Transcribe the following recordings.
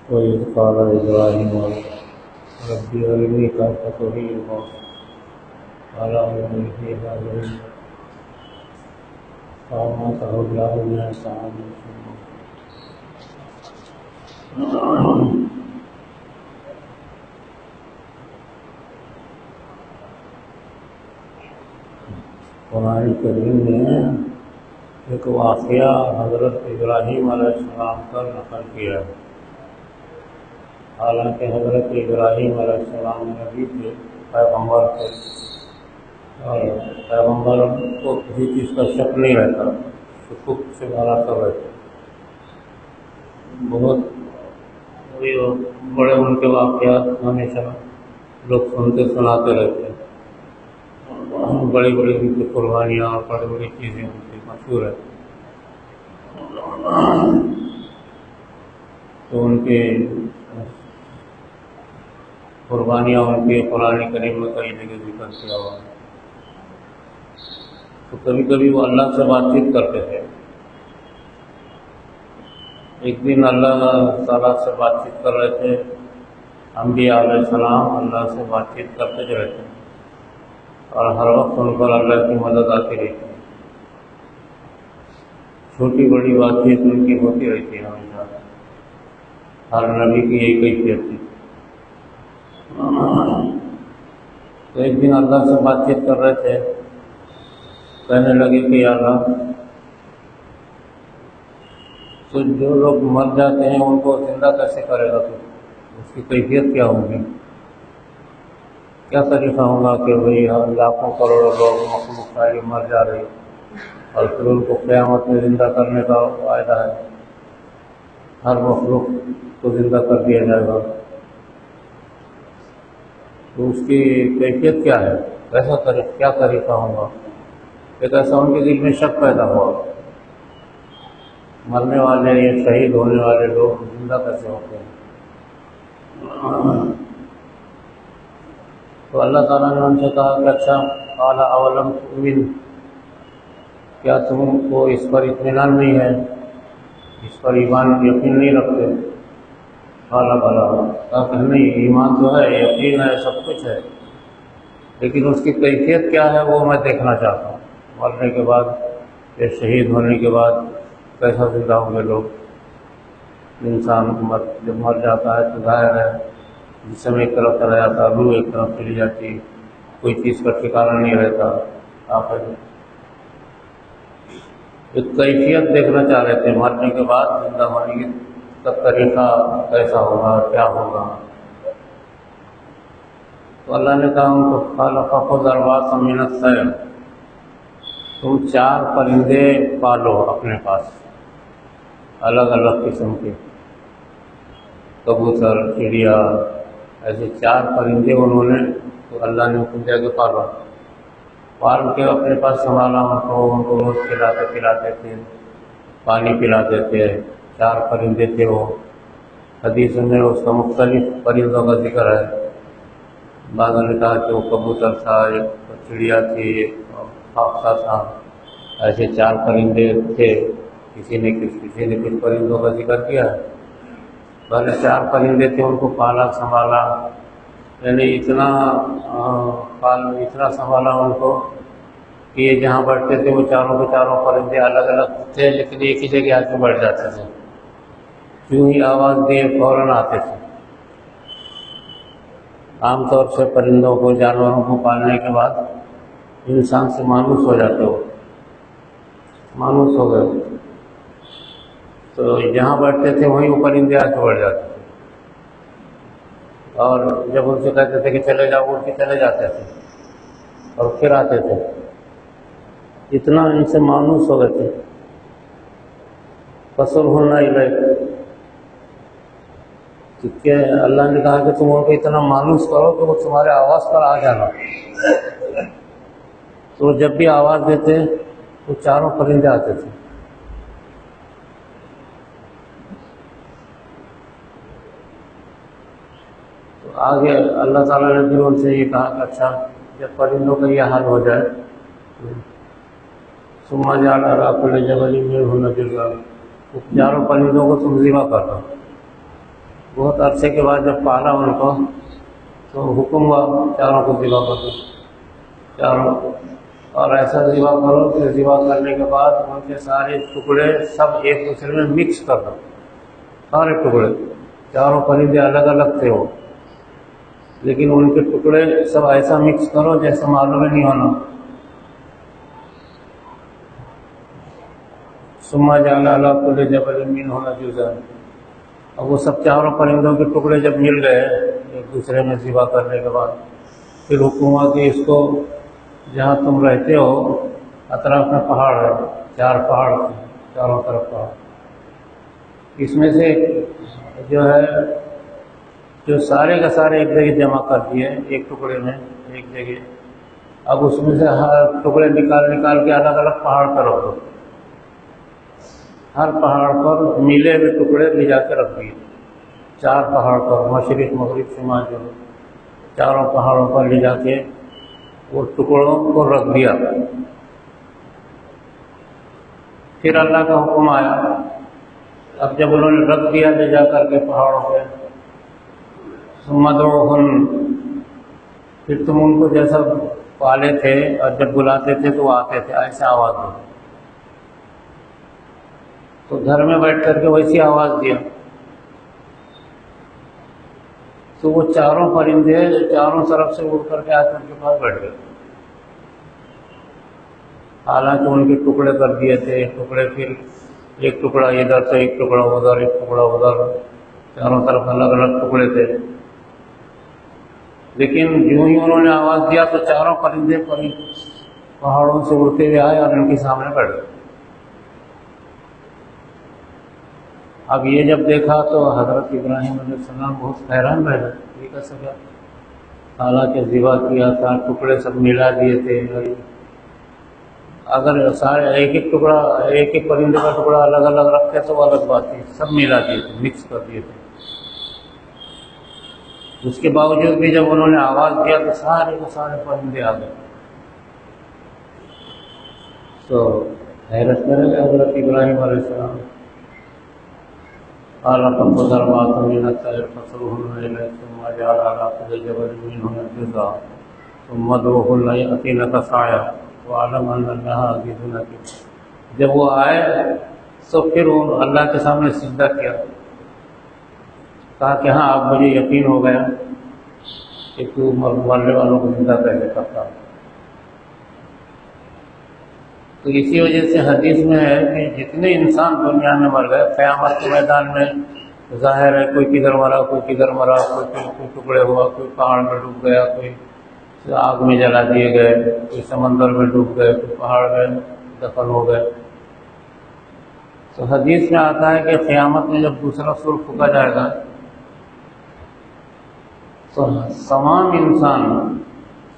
وإذ قال إبراهيم رب أرني كيف تحيي الموتى قال أرني فيها ذرية فأماته الله 100 عام قرآن کریم نے ایک واقعہ حضرت ابراہیم علیہ السلام کا نقل کیا ہے۔ حالانکہ حضرت ابراہیم علیہ السلام نبی تھے، پیغمبر تھے، اور پیغمبر کو کسی چیز کا شک نہیں رہتا، شکوک سے بھرا کر رہتے، بہت بڑے ان کے واقعات ہمیشہ لوگ سنتے سناتے رہتے ہیں، بڑی بڑی ان کی قربانیاں اور بڑی بڑی چیزیں ان کی مشہور ہے۔ تو ان کی قربانیاں ان کی قرآن کریم میں کئی جگہ ذکر کیا ہوا ہے۔ تو کبھی کبھی وہ اللہ سے بات چیت کرتے تھے۔ ایک دن اللہ تعالیٰ سے بات چیت کر رہے تھے، انبیاء علیہ السلام اللہ سے بات چیت کرتے جو رہتے ہیں، اور ہر وقت ان پر اللہ کی مدد آتی رہتی ہے، چھوٹی بڑی بات چیت ان کی ہوتی رہتی ہے ہمیشہ، ہر نبی کی یہی کیفیت تھی۔ تو ایک دن اللہ سے بات چیت کر رہے تھے، کہنے لگے کہ یا اللہ، تو جو لوگ مر جاتے ہیں ان کو زندہ کیسے کرے گا تو اس کی کیفیت کیا ہوگی؟ کیا طریقہ ہوگا کہ بھئی لاکھوں کروڑوں لوگ مخلوق ساری مر جا رہی اور پھر ان کو قیامت میں زندہ کرنے کا وعدہ ہے، ہر مخلوق کو زندہ کر دیا جائے گا، تو اس کی کیفیت کیا ہے؟ کیا طریقہ ہوگا؟ ایک ایسا ان کے دل میں شک پیدا ہوا، مرنے والے یا شہید ہونے والے لوگ زندہ کیسے ہوتے ہیں؟ تو اللہ تعالیٰ نے ان سے کہا کہ اچھا، قال اولم تؤمن، کیا تم کو اس پر اطمینان نہیں ہے، اس پر ایمان یقین نہیں رکھتے؟ قال بلا، کہا کہ نہیں، ایمان تو ہے، یقین ہے، سب کچھ ہے، لیکن اس کی کیفیت کیا ہے وہ میں دیکھنا چاہتا ہوں۔ مرنے کے بعد یا شہید ہونے کے بعد کیسا زندہ ہوں گے لوگ؟ انسان جب مر جاتا ہے تو ظاہر ہے جسم ایک طرف چلا جاتا، روح ایک طرف چلی جاتی، کوئی چیز کا ٹھکانا نہیں رہتا۔ آخر ایک کیفیت دیکھنا چاہ رہے تھے، مرنے کے بعد زندہ ہونے کی کا طریقہ کیسا ہوگا، کیا ہوگا؟ تو اللہ نے کہا ان کو، قال فخذ أربعة من الطير، تم 4 پرندے پالو اپنے پاس، الگ الگ قسم کے، کبوتر، چڑیا، ایسے 4 پرندے انہوں نے، تو اللہ نے حکم دیا کہ پال کے اپنے پاس سنبھالا، ان کو روز کھلاتے پلاتے تھے، پانی پلاتے تھے۔ 4 پرندے تھے وہ، حدیث میں اس کا مختلف پرندوں کا ذکر ہے، بعض نے کہا کہ وہ کبوتر تھا، ایک چڑیا تھی، ایک خاصا تھا، ایسے 4 پرندے تھے، کسی نے کچھ پرندوں کا ذکر کیا ہے۔ پہلے 4 پرندے تھے، ان کو پالا سنبھالا، یعنی اتنا سنبھالا ان کو کہ یہ جہاں بیٹھتے تھے وہ چاروں کے چاروں پرندے الگ الگ تھے، لیکن ایک ہی جگہ آ کے بیٹھ جاتے تھے، کیوں ہی آواز دیے فوراً آتے تھے۔ عام طور سے پرندوں کو، جانوروں کو پالنے کے بعد انسان سے مانوس ہو جاتے ہو، مانوس ہو گئے، تو جہاں بیٹھتے تھے وہیں وہ پرندے آ کے بیٹھ جاتے تھے، اور جب ان سے کہتے تھے کہ چلے جاؤ، اڑ کے چلے جاتے تھے اور پھر آتے تھے، اتنا ان سے مانوس ہو گئے تھے۔ فَصُرْهُنَّ إِلَيْكَ، کہ اللہ نے کہا کہ تم ان کو اتنا مانوس کرو کہ وہ تمہارے آواز پر آ جانا، تو جب بھی آواز دیتے تو 4 پرندے آتے تھے۔ تو آگے اللہ تعالیٰ نے بھی ان سے یہ کہا کہ اچھا، جب پرندوں کا یہ حال ہو جائے، ثم جعل على كل جبل منهن جزءا، 4 پرندوں کو تم ذبح کر دو، بہت عرصے کے بعد جب پالا ان کو تو حکم ہوا چاروں کو ذبح کر دو، چاروں، اور ایسا ذبح کرو کہ ذبح کرنے کے بعد ان کے سارے ٹکڑے سب ایک دوسرے میں مکس کر دو، سارے ٹکڑے، چاروں پرندے الگ الگ تھے وہ، لیکن ان کے ٹکڑے سب ایسا مکس کرو جیسے معلوم ہی نہیں ہونا۔ ثم جعل علی کل جبل منہما جزءا، اب وہ سب چاروں پرندوں کے ٹکڑے جب مل گئے ایک دوسرے میں ذبح کرنے کے بعد، پھر حکم ہوا کہ اس کو جہاں تم رہتے ہو اطراف میں پہاڑ ہے، 4 پہاڑ ہیں، چاروں طرف پہاڑ، اس میں سے جو ہے جو سارے کا سارے ایک جگہ جمع کر دیے ایک ٹکڑے میں ایک جگہ، اب اس میں سے ہر ٹکڑے نکال کے الگ الگ پہاڑ پر رکھ دو، ہر پہاڑ پر ملے ہوئے ٹکڑے لے جا کے رکھ دیے، 4 پہاڑ پر، مشرق مغرب شمال جنوب، چاروں پہاڑوں پر لے جا کے وہ ٹکڑوں کو رکھ دیا۔ پھر اللہ کا حکم آیا، اب جب انہوں نے رکھ دیا لے جا کر کے پہاڑوں پہ، ثم ادعوہن، پھر تم ان کو جیسا پالے تھے اور جب بلاتے تھے تو وہ آتے تھے، ایسے آواز دو، تو گھر میں بیٹھ کر کے ویسی آواز دیا، تو وہ چاروں پرندے چاروں طرف سے اڑ کر کے آ کر کے پاس بیٹھ گئے، حالانکہ ان کے ٹکڑے کر دیے تھے، ٹکڑے پھر ایک ٹکڑا ادھر سے ایک ٹکڑا ادھر ایک ٹکڑا ادھر، چاروں طرف الگ الگ ٹکڑے تھے، لیکن جو ہی انہوں نے آواز دیا تو چاروں پرندے پہاڑوں سے اڑتے ہوئے آئے اور ان کے سامنے بیٹھ گئے۔ اب یہ جب دیکھا تو حضرت ابراہیم علیہ السلام بہت حیران رہ گئے، یہ کیسے کیا، حالانکہ ذبح کیا تھا، ٹکڑے سب ملا دیے تھے، اگر سارے ایک ایک ٹکڑا ایک ایک پرندے کا ٹکڑا الگ الگ رکھتے تو وہ الگ بات تھی، سب ملا دیے تھے، مکس کر دیے تھے، اس کے باوجود بھی جب انہوں نے آواز دیا تو سارے کے سارے پرندے آ گئے، تو حیرت میں رہ گئے حضرت ابراہیم علیہ السلام۔ قال رب ضربات من الطير فصرهن إليك ثم جعل على كل جبل منهن جزءا ثم ادعوهن يأتينك سعيا واعلم أن الله عزيز حكيم۔ جب وہ آئے تو پھر وہ اللہ کے سامنے سجدہ کیا، کہا کہ ہاں اب مجھے یقین ہو گیا کہ تو مرنے والوں کو زندہ پہلے کرتا ہے۔ تو اسی وجہ سے حدیث میں ہے کہ جتنے انسان دنیا میں مر گئے قیامت کے میدان میں ظاہر ہے کوئی کدھر مرا کوئی کدھر مرا، کوئی ٹکڑے ہوا، کوئی پہاڑ میں ڈوب گیا، کوئی آگ میں جلا دیے گئے، کوئی سمندر میں ڈوب گئے، کوئی پہاڑ میں دفن ہو گئے۔ تو حدیث میں آتا ہے کہ قیامت میں جب دوسرا سور پھونکا جائے گا تو تمام انسان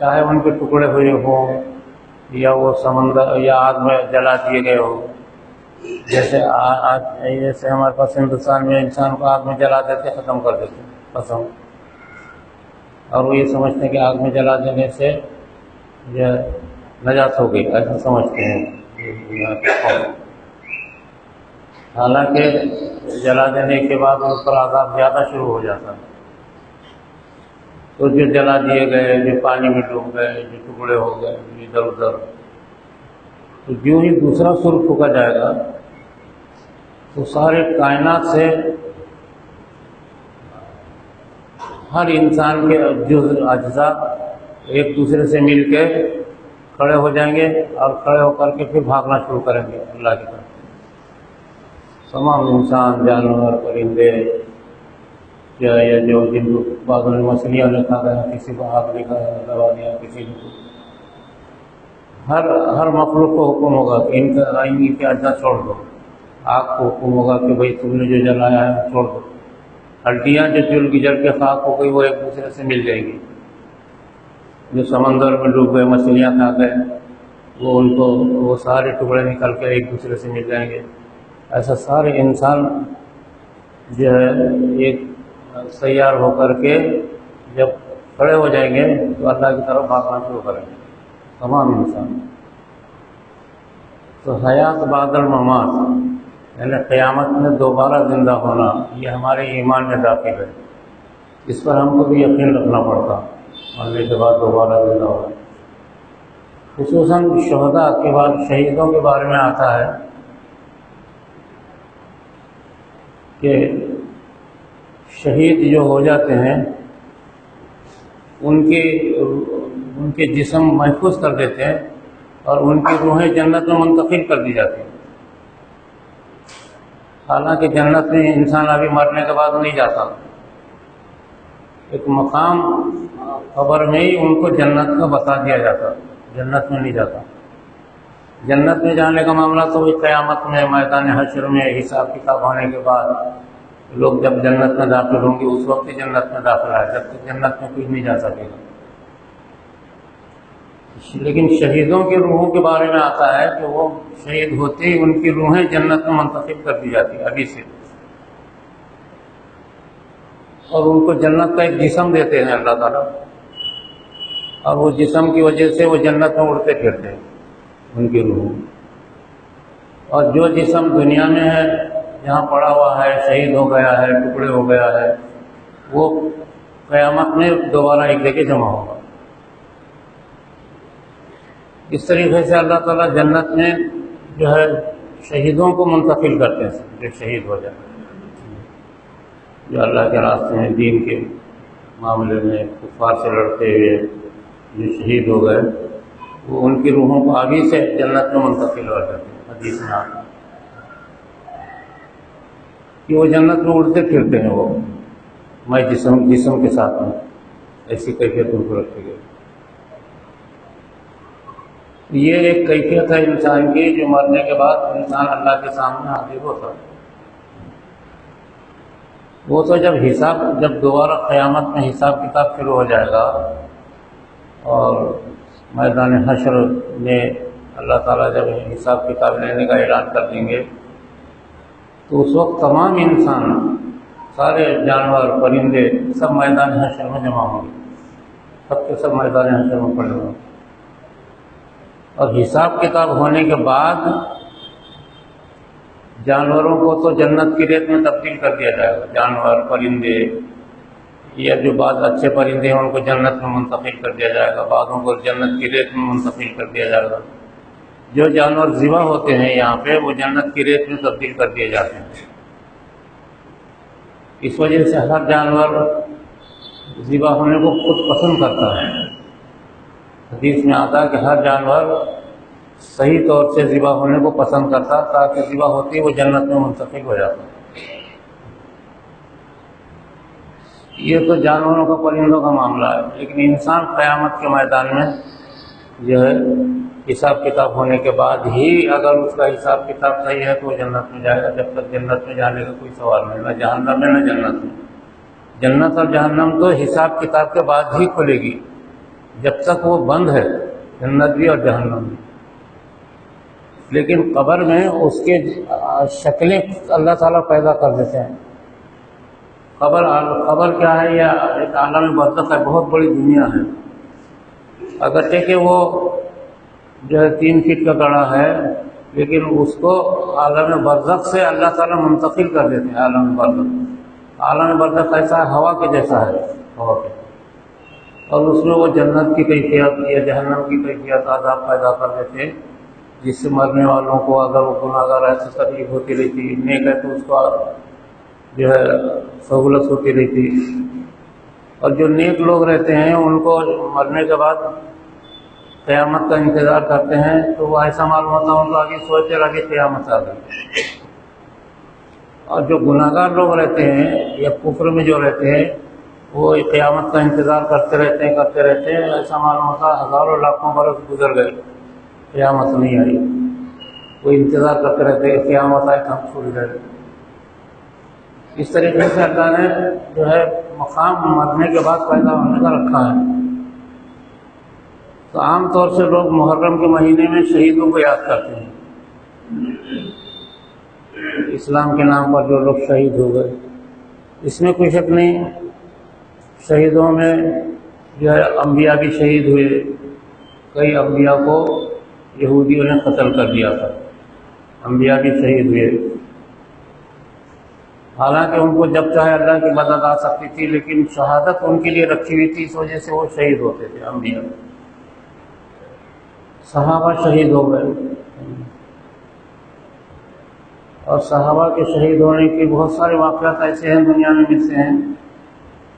چاہے ان کے ٹکڑے ہوئے ہوں یا وہ سمندر یا آگ میں جلا دیے گئے ہو، جیسے ہمارے پاس ہندوستان میں انسان کو آگ میں جلا دیتے ختم کر دیتے قسم، اور وہ یہ سمجھتے ہیں کہ آگ میں جلا دینے سے یہ نجات ہو گئی، ایسا سمجھتے ہیں، حالانکہ جلا دینے کے بعد اس پر عذاب زیادہ شروع ہو جاتا ہے۔ تو جو جلا دیے گئے، جو پانی میں ڈوب گئے، جو ٹکڑے ہو گئے ادھر ادھر، تو جو ہی دوسرا سر پھونکا جائے گا تو سارے کائنات سے ہر انسان کے جزء اجزاء ایک دوسرے سے مل کے کھڑے ہو جائیں گے اور کھڑے ہو کر کے پھر بھاگنا شروع کریں گے اللہ کی طرف، تمام انسان، جانور، پرندے، یا جو جن کو بعض میں مچھلیاں لکھا گیا، کسی کو آگ لکھا دبا دیا، کسی کو ہر مخلوق کو حکم ہوگا کہ ان کے اجزاء چھوڑ دو، آگ کو حکم ہوگا کہ بھائی تم نے جو جلایا ہے چھوڑ دو، ہڈیاں جو جل کی جل کے خاک ہو گئی وہ ایک دوسرے سے مل جائیں گی، جو سمندر میں ڈوب گئے مچھلیاں کھا گئے وہ ان کو وہ سارے ٹکڑے نکل کے ایک دوسرے سے مل جائیں گے، ایسا سارے انسان جو ہے ایک تیار ہو کر کے جب کھڑے ہو جائیں گے تو اللہ کی طرف بھاگنا شروع کریں گے تمام انسان۔ تو حیات بعد الممات، یعنی قیامت میں دوبارہ زندہ ہونا، یہ ہمارے ایمان میں داخل ہے، اس پر ہم کو بھی یقین رکھنا پڑتا، مرنے کے بعد دوبارہ زندہ ہونا۔ خصوصاً شہداء کے بعد شہیدوں کے بارے میں آتا ہے کہ شہید جو ہو جاتے ہیں ان کے جسم محفوظ کر دیتے ہیں اور ان کی روحیں جنت میں منتقل کر دی جاتی ہیں۔ حالانکہ جنت میں انسان ابھی مرنے کے بعد نہیں جاتا، ایک مقام قبر میں ہی ان کو جنت کا بتا دیا جاتا، جنت میں نہیں جاتا۔ جنت میں جانے کا معاملہ تو وہی قیامت میں میدان حشر میں حساب کتاب ہونے کے بعد لوگ جب جنت میں داخل ہوں گے اس وقت ہی جنت میں داخلہ ہے، جب تک جنت میں کوئی نہیں جا سکے گا۔ لیکن شہیدوں کی روحوں کے بارے میں آتا ہے کہ وہ شہید ہوتے ہی ان کی روحیں جنت میں منتقل کر دی جاتی ابھی سے، اور ان کو جنت کا ایک جسم دیتے ہیں اللہ تعالیٰ، اور وہ جسم کی وجہ سے وہ جنت میں اڑتے پھرتے ہیں ان کی روح۔ اور جو جسم دنیا میں ہے جہاں پڑا ہوا ہے، شہید ہو گیا ہے، ٹکڑے ہو گیا ہے، وہ قیامت میں دوبارہ ایک جگہ جمع ہوگا۔ اس طریقے سے اللہ تعالیٰ جنت میں جو ہے شہیدوں کو منتقل کرتے ہیں، جو شہید ہو جائے، جو اللہ کے راستے میں دین کے معاملے میں کفار سے لڑتے ہوئے جو شہید ہو گئے، وہ ان کی روحوں کو آگے سے جنت میں منتقل ہو جاتے ہیں۔ حدیث میں آتا ہے کہ وہ جنت میں اڑتے پھرتے ہیں، وہ میں جسم کے ساتھ میں، ایسی کیفیت ان کو رکھی گئی۔ یہ ایک کیفیت ہے انسان کی جو مرنے کے بعد انسان اللہ کے سامنے حاضر ہوتا ہے۔ وہ تو جب دوبارہ قیامت میں حساب کتاب شروع ہو جائے گا اور میدان حشر میں اللہ تعالیٰ جب حساب کتاب لینے کا اعلان کر دیں گے تو اس وقت تمام انسان، سارے جانور، پرندے سب میدان حشر میں جمع ہوں گے، سب کے سب میدان حشر میں پڑے ہوں گے، اور حساب کتاب ہونے کے بعد جانوروں کو تو جنت کی ریت میں تبدیل کر دیا جائے گا۔ جانور، پرندے، یا جو بعض اچھے پرندے ہیں ان کو جنت میں منتقل کر دیا جائے گا، بعضوں کو جنت کی ریت میں منتقل کر دیا جائے گا۔ جو جانور ذبح ہوتے ہیں یہاں پہ وہ جنت کی ریت میں تبدیل کر دیے جاتے ہیں۔ اس وجہ سے ہر جانور ذبح ہونے کو خود پسند کرتا ہے۔ حدیث میں آتا ہے کہ ہر جانور صحیح طور سے ذبح ہونے کو پسند کرتا تاکہ ذبح ہوتی وہ جنت میں منتقل ہو جاتا۔ یہ تو جانوروں کا، پرندوں کا معاملہ ہے، لیکن انسان قیامت کے میدان میں جو ہے حساب کتاب ہونے کے بعد ہی اگر اس کا حساب کتاب صحیح ہے تو وہ جنت میں جائے گا۔ جب تک جنت میں جانے کا کوئی سوال نہیں، نہ جہنم میں نہ جنت میں۔ جنت اور جہنم تو حساب کتاب کے بعد ہی کھلے گی، جب تک وہ بند ہے، جنت بھی اور جہنم بھی۔ لیکن قبر میں اس کے شکلیں اللہ تعالیٰ پیدا کر دیتے ہیں۔ قبر کیا ہے؟ یا ایک عالم برزخ ہے، بہت بڑی دنیا ہے۔ اگرچہ کہ وہ جو ہے 3 فٹ کا گڑھا ہے، لیکن اس کو عالم برزخ سے اللہ تعالیٰ منتقل کر دیتے ہیں۔ عالم برزخ ایسا ہوا کے جیسا ہے، ہوا کے، اور اس میں وہ جنت کی کیفیت یا جہنم کی کیفیت عذاب پیدا کر دیتے ہیں، جس سے مرنے والوں کو اگر وہ گناہگار ہے تو تکلیف ہوتی رہتی، نیک ہے تو اس کو جو ہے سہولت ہوتی رہتی، اور جو نیک لوگ رہتے ہیں ان کو مرنے کے بعد قیامت کا انتظار کرتے ہیں تو وہ ایسا معلوم ہوتا ہے ان کو آگے سوچتے رہے قیامت آ گئی۔ اور جو گناہگار لوگ رہتے ہیں یا کفر میں جو رہتے ہیں وہ قیامت کا انتظار کرتے رہتے ہیں، ایسا معلوم ہوتا ہے ہزاروں لاکھوں برس گزر گئے، قیامت نہیں آئی، وہ انتظار کرتے رہتے ہیں قیامت آئے تو ہم چھوٹ گئے۔ اس طریقے سے اللہ نے جو ہے مقام مرنے کے بعد پیدا ہونے کا رکھا ہے۔ تو عام طور سے لوگ محرم کے مہینے میں شہیدوں کو یاد کرتے ہیں، اسلام کے نام پر جو لوگ شہید ہو گئے، اس میں کوئی شک نہیں۔ شہیدوں میں جو ہے انبیاء بھی شہید ہوئے، کئی انبیاء کو یہودیوں نے قتل کر دیا تھا، انبیاء بھی شہید ہوئے، حالانکہ ان کو جب چاہے اللہ کی مدد آ سکتی تھی، لیکن شہادت ان کے لیے رکھی ہوئی تھی، اس وجہ سے وہ شہید ہوتے تھے۔ انبیاء صحابہ شہید ہو گئے، اور صحابہ کے شہید ہونے کے بہت سارے واقعات ایسے ہیں دنیا میں ملتے ہیں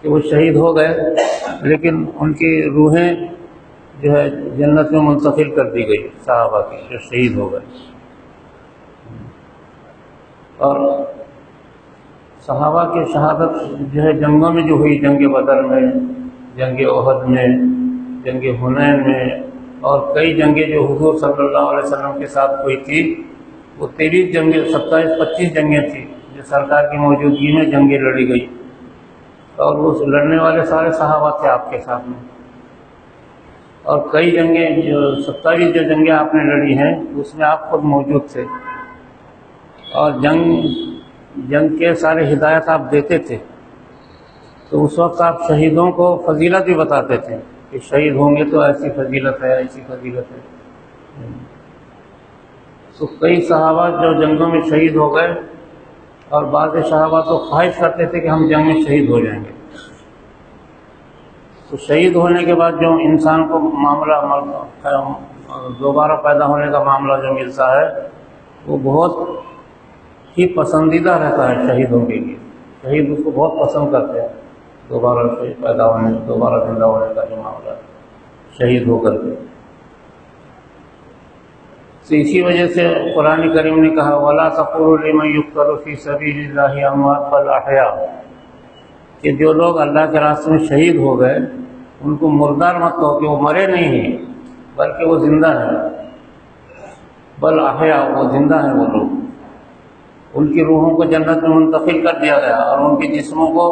کہ وہ شہید ہو گئے، لیکن ان کی روحیں جو ہے جنت میں منتقل کر دی گئی، صحابہ کی جو شہید ہو گئے۔ اور صحابہ کی شہادت جو ہے جنگوں میں جو ہوئی، جنگ بدر میں، جنگ احد میں، جنگ حنین میں، اور کئی جنگیں جو حضور صلی اللہ علیہ وسلم کے ساتھ ہوئی تھی، وہ 23 جنگیں، 27-25 جنگیں تھیں جو سرکار کی موجودگی میں جنگیں لڑی گئی، اور وہ لڑنے والے سارے صحابہ تھے آپ کے ساتھ میں۔ اور کئی جنگیں جو 27 جو جنگیں آپ نے لڑی ہیں اس میں آپ خود موجود تھے، اور جنگ کے سارے ہدایت آپ دیتے تھے، تو اس وقت آپ شہیدوں کو فضیلت بھی بتاتے تھے کہ شہید ہوں گے تو ایسی فضیلت ہے، ایسی فضیلت ہے۔ تو کئی صحابہ جو جنگوں میں شہید ہو گئے، اور بعض صحابہ تو خواہش کرتے تھے کہ ہم جنگ میں شہید ہو جائیں گے۔ تو شہید ہونے کے بعد جو انسان کو معاملہ دوبارہ پیدا ہونے کا معاملہ جو ملتا ہے، وہ بہت ہی پسندیدہ رہتا ہے شہیدوں کے لیے۔ شہید اس کو بہت پسند کرتے ہیں، دوبارہ پیدا ہونے، دوبارہ زندہ ہونے کا جو معاملہ ہے شہید ہو کر کے۔ تو اسی وجہ سے قرآن کریم نے کہا وَلَا تَقُولُوا لِمَن يُقْتَلُ فِي سَبِيلِ اللَّهِ أَمْوَاتٌ بَلْ أَحْيَاءٌ، کہ جو لوگ اللہ کے راستے میں شہید ہو گئے ان کو مردار مت کہو کہ وہ مرے نہیں ہیں، بلکہ وہ زندہ ہیں۔ بل احیاء، وہ زندہ ہیں وہ لوگ، ان کی روحوں کو جنت میں منتقل کر دیا گیا، اور ان کے جسموں کو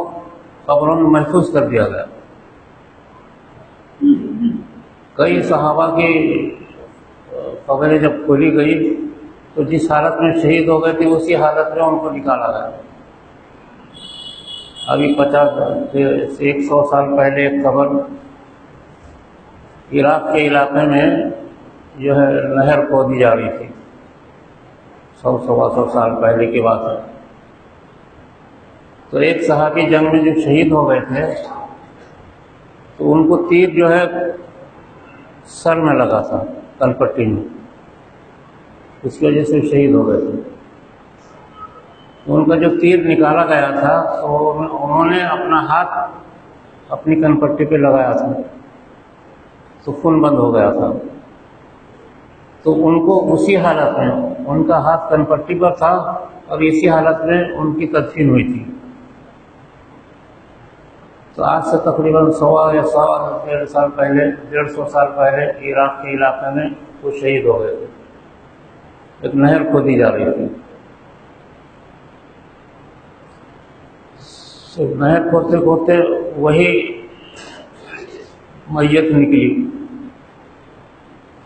قبروں میں محفوظ کر دیا گیا۔ کئی صحابہ کی قبریں جب کھولی گئی تو جس حالت میں شہید ہو گئے تھے اسی حالت میں ان کو نکالا گیا۔ ابھی 50 سے 100 سال پہلے ایک قبر عراق کے علاقے میں جو ہے نہر کھودی جا رہی تھی، 100-125 سال پہلے کی بات ہے۔ تو ایک صحابی جنگ میں جو شہید ہو گئے تھے تو ان کو تیر جو ہے سر میں لگا تھا، کن پٹی میں، اس کی وجہ سے شہید ہو گئے تھے۔ ان کا جو تیر نکالا گیا تھا تو انہوں نے اپنا ہاتھ اپنی کن پٹی پہ لگایا تھا، تو خون بند ہو گیا تھا۔ تو ان کو اسی حالت میں، ان کا ہاتھ کن پٹی پر تھا اور اسی حالت میں ان کی تدفین ہوئی تھی۔ تو آج سے تقریباً 100 سال پہلے، 150 سال پہلے عراق کے علاقے میں وہ شہید ہو گئے تھے، ایک نہر کھودی جا رہی تھی۔ نہر کھودتے کھودتے وہی میت نکلی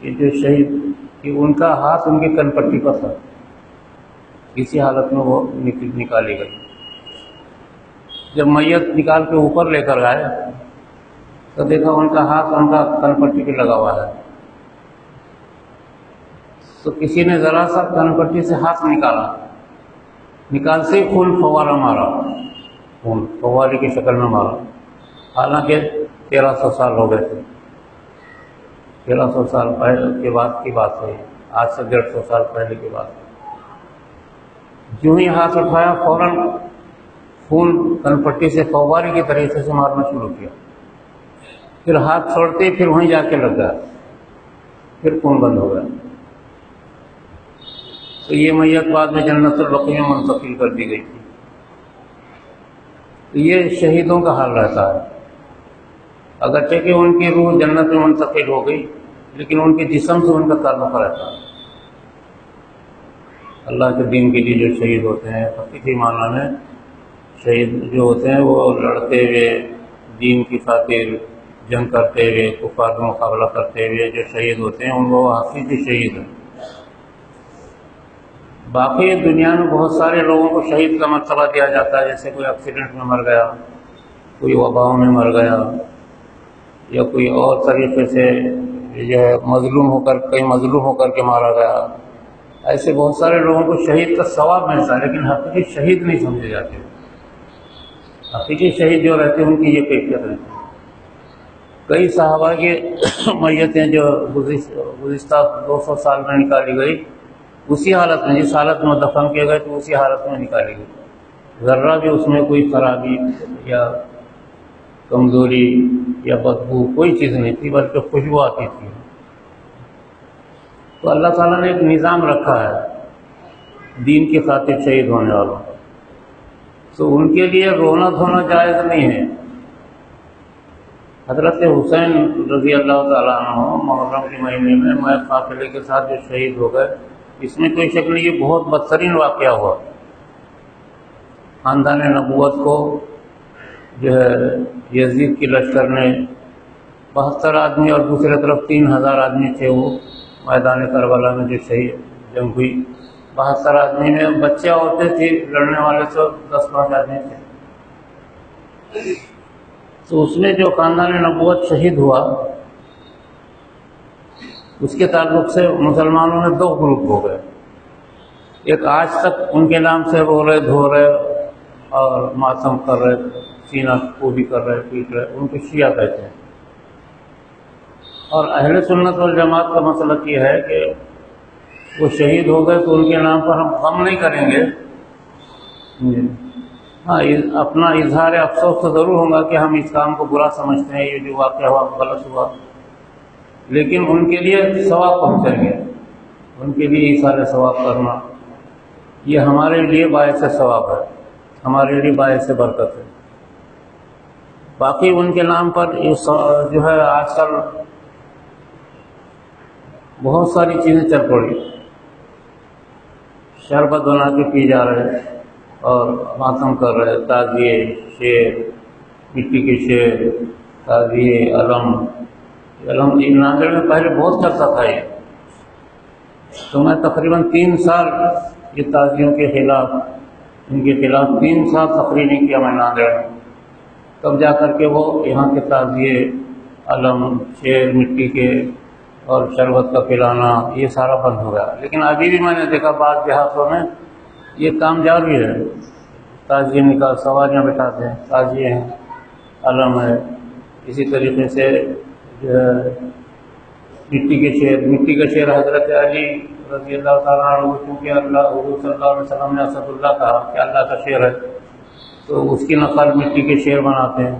کہ جو شہید، کہ ان کا ہاتھ ان کی کن پٹی پر تھا، اسی حالت میں وہ نکالی گئی۔ جب میت نکال کے اوپر لے کر آئے تو دیکھا ان کا ہاتھ ان کا کن پٹی پہ لگا ہوا ہے۔ تو کسی نے ذرا سا کن پٹی سے ہاتھ نکال سے خون فوارہ مارا، خون فوارے کی شکل میں مارا، حالانکہ 1300 سال ہو گئے تھے، 1300 سال پہلے کے بعد کی بات ہے، آج سے 150 سال پہلے کی بات ہے۔ جو ہی ہاتھ اٹھایا فوراً خون کن پٹی سے فوارے کی طریقے سے مارنا شروع کیا، پھر ہاتھ چھوڑتے ہی پھر وہیں جا کے لگ گیا، پھر خون بند ہو گیا۔ تو یہ میت بعد میں جنت البقیع میں منتقل کر دی گئی تھی۔ تو یہ شہیدوں کا حال رہتا ہے، اگرچہ کہ ان کی روح جنت میں منتقل ہو گئی لیکن ان کے جسم سے ان کا تعلق رہتا ہے۔ اللہ کے دین کے لیے جو شہید ہوتے ہیں، حقیقی معنی میں شہید جو ہوتے ہیں وہ لڑتے ہوئے، دین کی خاطر جنگ کرتے ہوئے، کفار کا مقابلہ کرتے ہوئے جو شہید ہوتے ہیں ان کو حقیقی شہید ہیں۔ باقی دنیا میں بہت سارے لوگوں کو شہید کا مرتبہ دیا جاتا ہے، جیسے کوئی ایکسیڈنٹ میں مر گیا، کوئی وباؤں میں مر گیا، یا کوئی اور طریقے سے جو ہے کئی مظلوم ہو کر کے مارا گیا۔ ایسے بہت سارے لوگوں کو شہید کا ثواب ملتا ہے، لیکن حقیقی شہید نہیں سمجھے جاتے۔ حقیقی شہید جو رہتے ہیں ان کی یہ کیفیت رہتی ہے۔ کئی صحابہ کی میتیں جو گزشتہ 200 سال میں نکالی گئی، اسی حالت میں، جس حالت میں دفن کیے گئے تو اسی حالت میں نکالی گئی، ذرہ بھی اس میں کوئی خرابی یا کمزوری یا بدبو کوئی چیز نہیں تھی، بلکہ خوشبو آتی تھی۔ تو اللہ تعالیٰ نے ایک نظام رکھا ہے دین کی خاطر شہید ہونے والوں کا، تو ان کے لیے رونا دھونا جائز نہیں ہے۔ حضرت حسین رضی اللہ تعالیٰ عنہ محرم کے مہینے میں قافلے کے ساتھ جو شہید ہو گئے، اس میں کوئی شک نہیں، یہ بہت بدترین واقعہ ہوا۔ خاندان نبوت کو جو ہے یزید کی لشکر نے 72 آدمی اور دوسرے طرف 3000 آدمی تھے، وہ میدان کربلا میں جو شہید جنگ ہوئی، 72 آدمی میں بچے عورتیں تھیں، لڑنے والے تو 10-5 آدمی تھے۔ تو اس میں جو خاندان نبوت شہید ہوا، اس کے تعلق سے مسلمانوں میں 2 گروپ ہو گئے۔ ایک آج تک ان کے نام سے رو رہے، دھو رہے اور ماتم کر رہے، سینہ کوبی کر رہے، پیٹ رہے، ان کو شیعہ کہتے ہیں۔ اور اہل سنت والجماعت کا مسلک یہ ہے کہ وہ شہید ہو گئے تو ان کے نام پر ہم غم نہیں کریں گے، ہاں اپنا اظہار افسوس تو ضرور ہوگا کہ ہم اس کام کو برا سمجھتے ہیں، یہ جو واقعہ ہوا غلط ہوا، لیکن ان کے لیے ثواب پہنچیں گے، ان کے لیے ایثار ثواب کرنا یہ ہمارے لیے باعث ثواب ہے، ہمارے لیے باعث برکت ہے۔ باقی ان کے نام پر جو ہے آج کل بہت ساری چیزیں چل پڑی، شربت بنا کے پی جا رہے اور ماتم کر رہے، تعزیے، شیر، مٹی کے شیر، تعزیے، علم ناندیڑ میں پہلے بہت چلتا تھا یہ، تو میں تقریباً 3 سال یہ تعزیوں کے خلاف، ان کے خلاف 3 سال تقریر کیا میں ناندیڑ میں، تب جا کر کے وہ یہاں کے تعزیے، علم، شیر، مٹی کے اور شربت کا پلانا یہ سارا بند ہو گیا۔ لیکن ابھی بھی میں نے دیکھا بعض دیہاتوں میں یہ کام جاری ہے، تعزیے نکال، سواریاں بٹھاتے ہیں، تعزیے ہیں، علم ہے، اسی طریقے سے جو ہے مٹی کا شیر حضرت علی رضی اللہ تعالیٰ عنہ، کیونکہ اللہ حضور صلی اللہ علیہ وسلم نے اسد اللہ کہا کہ اللہ کا شیر ہے، تو اس کی نقل مٹی کے شیر بناتے ہیں،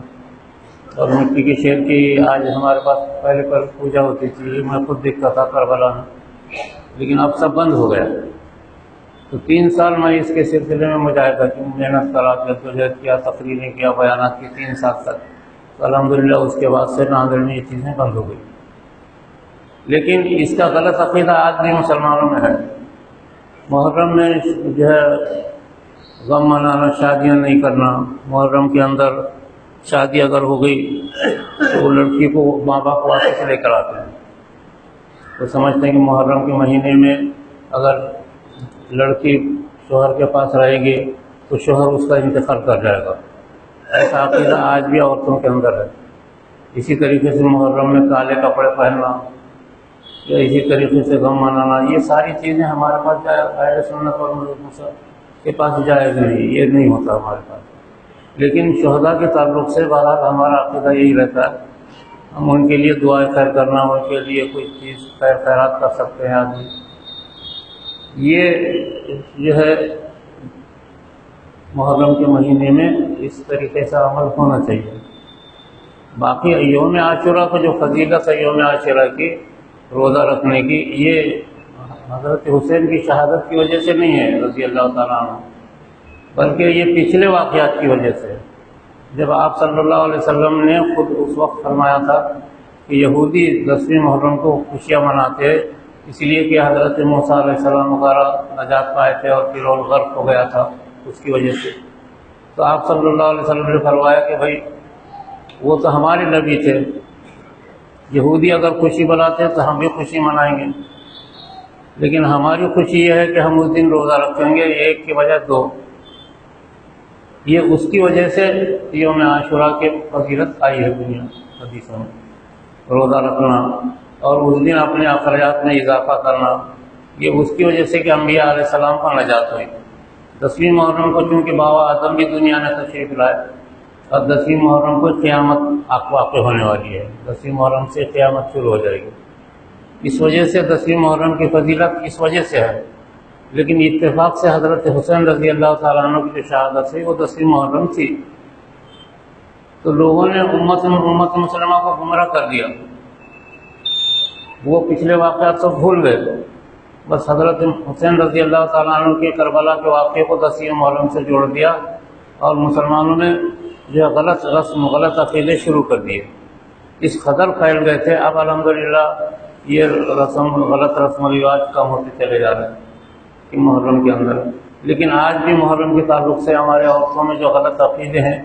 اور مٹی کے شیر کی آج ہمارے پاس پہلے پر پوجا ہوتی تھی، میں خود دیکھتا تھا کربلا میں، لیکن اب سب بند ہو گیا۔ تو 3 سال میں اس کے سلسلے میں مجاہدہ کی، محنت کرا، جدوجہد کیا، تقریریں کیا، بیانات کی 3 سال تک، تو الحمدللہ اس کے بعد سے ناندیڑ میں یہ چیزیں بند ہو گئی۔ لیکن اس کا غلط عقیدہ آج بھی مسلمانوں میں ہے، محرم میں جو ہے غم منانا، شادیاں نہیں کرنا، محرم کے اندر شادی اگر ہو گئی تو وہ لڑکی کو ماں باپ واپس لے کر آتے ہیں، تو سمجھتے ہیں کہ محرم کے مہینے میں اگر لڑکی شوہر کے پاس رہے گی تو شوہر اس کا انتقال کر جائے گا، ایسا عقیدہ آج بھی عورتوں کے اندر ہے۔ اسی طریقے سے محرم میں کالے کپڑے پہننا یا اسی طریقے سے غم منانا، یہ ساری چیزیں ہمارے پاس اہل سنت اور کے پاس جائز نہیں، یہ نہیں ہوتا ہمارے پاس۔ لیکن شہداء کے تعلق سے بہرحال ہمارا عقیدہ یہی رہتا ہے، ہم ان کے لیے دعائیں خیر کرنا، ان کے لیے کوئی چیز خیرات کر سکتے ہیں آدمی، یہ جو ہے محرم کے مہینے میں اس طریقے سے عمل ہونا چاہیے۔ باقی یوم عاشورہ کو جو فضیلت ہے یوم عاشورہ کی روزہ رکھنے کی، یہ حضرت حسین کی شہادت کی وجہ سے نہیں ہے رضی اللہ تعالیٰ عنہ، بلکہ یہ پچھلے واقعات کی وجہ سے، جب آپ صلی اللہ علیہ وسلم نے خود اس وقت فرمایا تھا کہ یہودی 10ویں محرم کو خوشیاں مناتے اس لیے کہ حضرت موسیٰ علیہ السلام وغیرہ نجات پائے تھے اور فرعون غرق ہو گیا تھا اس کی وجہ سے، تو آپ صلی اللہ علیہ وسلم نے فرمایا کہ بھائی وہ تو ہمارے نبی تھے، یہودی اگر خوشی مناتے تو ہم بھی خوشی منائیں گے، لیکن ہماری خوشی یہ ہے کہ ہم اس دن روزہ رکھیں گے، ایک کی بجائے 2، یہ اس کی وجہ سے یوم عاشورہ کے فضیلت آئی ہے دنیا حدیثوں میں، روزہ رکھنا اور اس دن اپنے اخراجات میں اضافہ کرنا، یہ اس کی وجہ سے کہ انبیاء علیہ السلام کا نجات ہوئی۔ 10ویں محرم کو چونکہ بابا آدم بھی دنیا میں تشریف لائے، اور 10ویں محرم کو قیامت واقع ہونے والی ہے، 10ویں محرم سے قیامت شروع ہو جائے گی۔ اس وجہ سے 10ویں محرم کی فضیلت اس وجہ سے ہے، لیکن اتفاق سے حضرت حسین رضی اللہ تعالیٰ عنہ کی جو شہادت ہے وہ 10ویں محرم تھی، تو لوگوں نے امت مسلمہ کو گمراہ کر دیا، وہ پچھلے واقعات تو بھول گئے، بس حضرت حسین رضی اللہ تعالیٰ عنہ کے کربلا کے واقعے کو 10ویں محرم سے جوڑ دیا، اور مسلمانوں نے جو غلط رسم غلط عقیدے شروع کر دیے، اس قدر پھیل گئے تھے۔ اب الحمدللہ یہ غلط رسم و رواج کم ہوتے چلے جا رہے ہیں کہ محرم کے اندر، لیکن آج بھی محرم کے تعلق سے ہمارے عورتوں میں جو غلط عقیدے ہیں،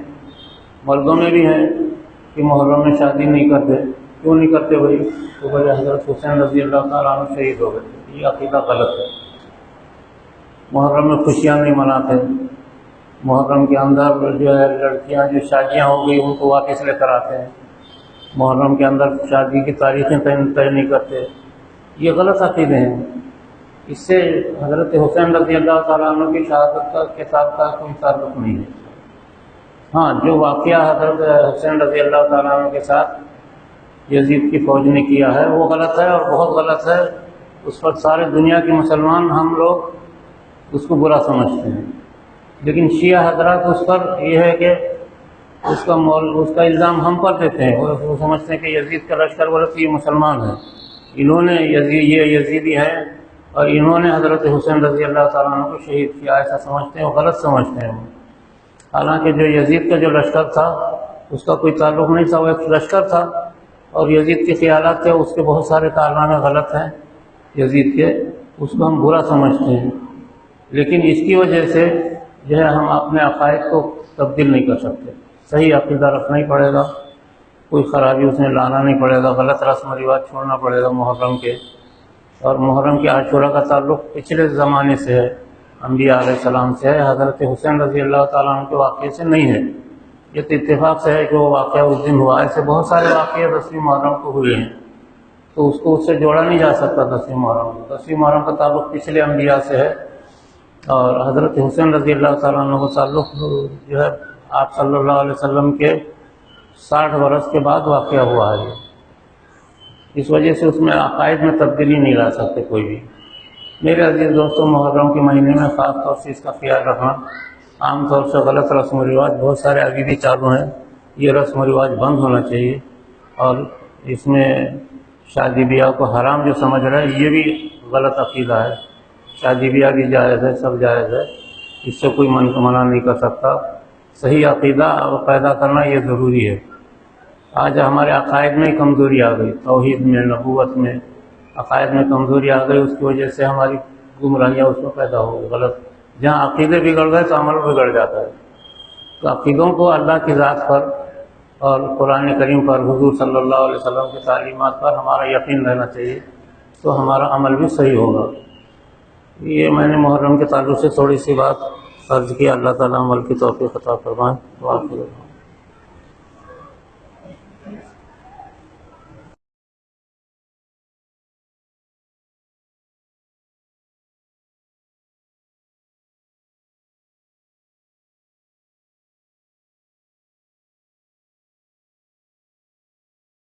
مردوں میں بھی ہیں، کہ محرم میں شادی نہیں کرتے۔ کیوں نہیں کرتے بھائی؟ تو بھائی حضرت حسین رضی اللہ تعالیٰ عنہ شہید ہو گئے، یہ عقیدہ غلط ہے۔ محرم میں خوشیاں نہیں مناتے، محرم کے اندر جو ہے لڑکیاں جو شادیاں ہو گئی ان کو واپس لے کر آتے ہیں، محرم کے اندر شادی کی تاریخیں طے نہیں کرتے، یہ غلط عقیدے ہیں۔ اس سے حضرت حسین رضی اللہ تعالیٰ عنہ کی شہادت کے ساتھ کا کوئی تعلق نہیں ہے۔ ہاں، جو واقعہ حضرت حسین رضی اللہ تعالیٰ عنہ کے ساتھ یزید کی فوج نے کیا ہے وہ غلط ہے، اور بہت غلط ہے، اس پر سارے دنیا کے مسلمان ہم لوگ اس کو برا سمجھتے ہیں، لیکن شیعہ حضرات اس پر یہ ہے کہ اس کا الزام ہم پر دیتے ہیں، وہ سمجھتے ہیں کہ یزید کا لشکر بولے تو یہ مسلمان ہیں، انہوں نے یہ یزیدی ہیں اور انہوں نے حضرت حسین رضی اللہ تعالیٰ عنہ کو شہید کیا، ایسا سمجھتے ہیں، وہ غلط سمجھتے ہیں۔ حالانکہ جو یزید کا جو لشکر تھا اس کا کوئی تعلق نہیں تھا، وہ ایک لشکر تھا، اور یزید کے خیالات تھے، اس کے بہت سارے کارنامے غلط ہیں یزید کے، اس کو ہم برا سمجھتے ہیں، لیکن اس کی وجہ سے جو ہے ہم اپنے عقائد کو تبدیل نہیں کر سکتے۔ صحیح عقیدہ رکھنا ہی پڑے گا، کوئی خرابی اس میں لانا نہیں پڑے گا، غلط رسم و رواج چھوڑنا پڑے گا محرم کے۔ اور محرم کے عاشورہ کا تعلق پچھلے زمانے سے ہے، انبیاء علیہ السلام سے ہے، حضرت حسین رضی اللہ تعالیٰ عنہ کے واقعے سے نہیں ہے۔ یہ تو اتفاق سے ہے کہ وہ واقعہ اس دن ہوا، ایسے بہت سارے واقعے 10ویں محرم کو ہوئے ہیں، تو اس کو اس سے جوڑا نہیں جا سکتا 10ویں محرم کو۔ 10ویں محرم کا تعلق پچھلے انبیاء سے ہے، اور حضرت حسین رضی اللہ تعالیٰ عنہ کا تعلق جو ہے آپ صلی اللہ علیہ وسلم کے 60 برس کے بعد واقعہ ہوا ہے، اس وجہ سے اس میں عقائد میں تبدیلی نہیں لا سکتے کوئی بھی۔ میرے عزیز دوستوں، محرم کے مہینے میں خاص طور سے اس کا خیال رکھنا، عام طور سے غلط رسم و رواج بہت سارے ابھی بھی چالو ہیں، یہ رسم و رواج بند ہونا چاہیے، اور اس میں شادی بیاہ کو حرام جو سمجھ رہا ہے یہ بھی غلط عقیدہ ہے۔ شادی بیاہ بھی جائز ہے، سب جائز ہے، اس سے کوئی منع نہیں کر سکتا۔ صحیح عقیدہ پیدا کرنا یہ ضروری ہے۔ آج ہمارے عقائد میں کمزوری آ گئی، توحید میں، نبوت میں عقائد میں کمزوری آ گئی، اس کی وجہ سے ہماری گمراہیاں اس میں پیدا ہو گئی، غلط۔ جہاں عقیدے بگڑ گئے تو عمل بگڑ جاتا ہے۔ تو عقیدوں کو اللہ کی ذات پر اور قرآن کریم پر، حضور صلی اللہ علیہ وسلم کی تعلیمات پر ہمارا یقین رہنا چاہیے، تو ہمارا عمل بھی صحیح ہوگا۔ یہ میں نے محرم کے تعلق سے تھوڑی سی بات عرض کی، اللہ تعالیٰ عمل کی توفیق عطا فرمائے۔